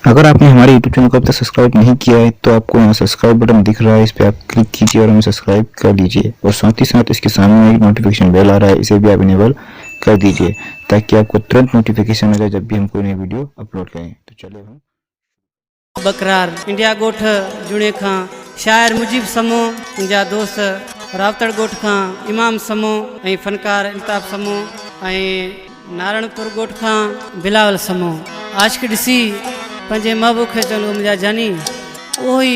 अगर आपने हमारे YouTube चैनल को अब तक सब्सक्राइब नहीं किया है तो आपको यहाँ सब्सक्राइब बटन दिख रहा है, इस पर आप क्लिक कीजिए और हमें सब्सक्राइब कर लीजिए। और साथ ही साथ इसके सामने एक नोटिफिकेशन बेल आ रहा है, इसे भी आप इनेबल कर दीजिए ताकि आपको तुरंत नोटिफिकेशन मिले जब भी हम कोई नई वीडियो अपलोड करें। तो चलिए हम बकरार इंडिया गोठ जुड़े खां शायर मुजीब समूह, मुंहिंजा दोस्त रावतड़ गोठ खां इमाम समूह ऐं फनकार अल्ताफ़ समूह ऐं नारायणपुर गोठ खां बिलावल समूह। आशिक ॾिसी पंहिंजे महबूब खे चवंदो मुंहिंजा जानी उहो ई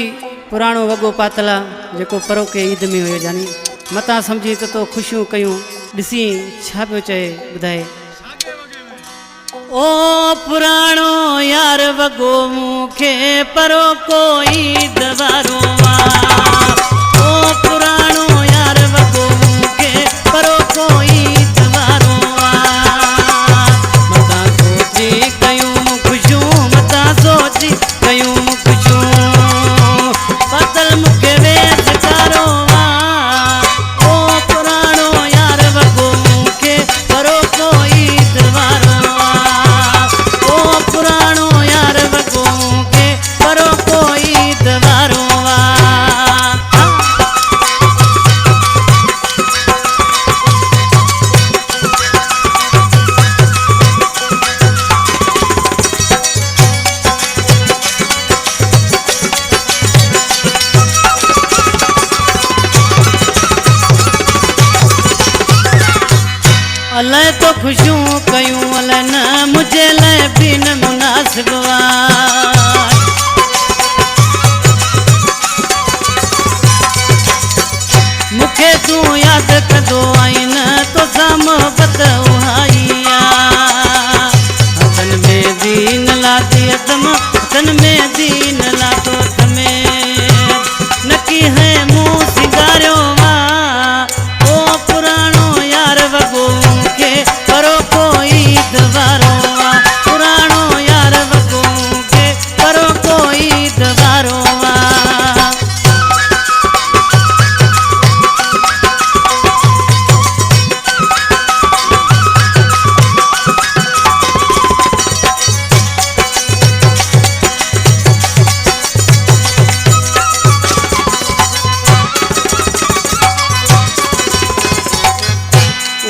पुराणो वॻो पातल आहे जेको परोके ईद में हुयो जानी, मतां सम्झी त तो ख़ुशियूं कयूं, ॾिसी छा पियो चए ॿुधाए। ओ पुराणो यार वॻो मूंखे परोको ईद वारो आहे, ओ पुराणो यार वॻो मूंखे परोको ईद वारो आहे। मतां सोची कयूं ख़ुशियूं, मतां सोची कयूं ख़ुशियूं, पातल मूंखे वेस कारो आहे, ओ पुराणो यार वॻो मूंखे परोको ईद वारो आहे, ओ पुराणो यार वॻो मूंखे परोको ईद वारो आहे। अलाए तो ख़ुशियूं कयूं अलाए न मुझे लाइ बि न मुनासिब आहे। मूंखे तूं यादि कंदो आई न तोसां मोहबत उहाई आहे। हथनि में दीन लाती हथम, हथनि में दीन लातो हथ में नकी है मुंहुं सिंगारियो आहे, ओ पुराणो यार वॻो मूंखे परोको ईद वारो आहे, पुराणो यार वॻो मूंखे परोको ईद वारो आहे।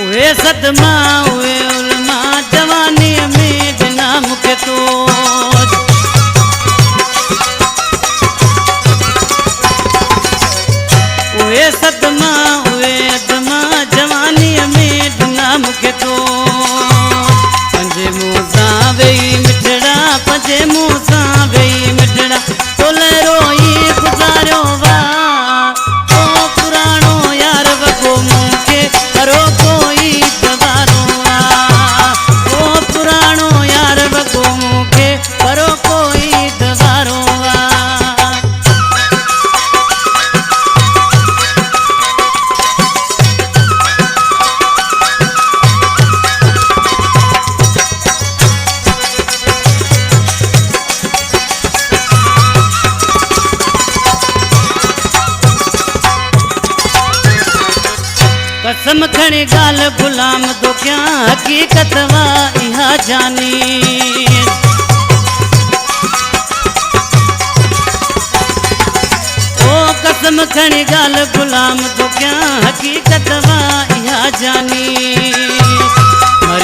उहे सदमा उहे उलमा जवानीअ में ॾिना मूंखे तो, उहे सदमा उहे अदमा जवानीअ में ॾिना मूंखे तो। पंहिंजे मुंहं सां वेही मिठड़ा, पंहिंजे मुंहं सां वेही मिठड़ा तोले रोई गुज़ारियो आहे, ओ पुराणो यार वॻो मूंखे परोको ईद वारो आहे, ओ पुराणो यार वॻो मूंखे परोको ईद वारो आहे। कसम खणी ॻाल्हि गुलाम तो कयां, हक़ीक़त वा इहा जानी, ओ कसम खणी ॻाल्हि गुलाम तो कयां, हक़ीक़त वा इहा जानी।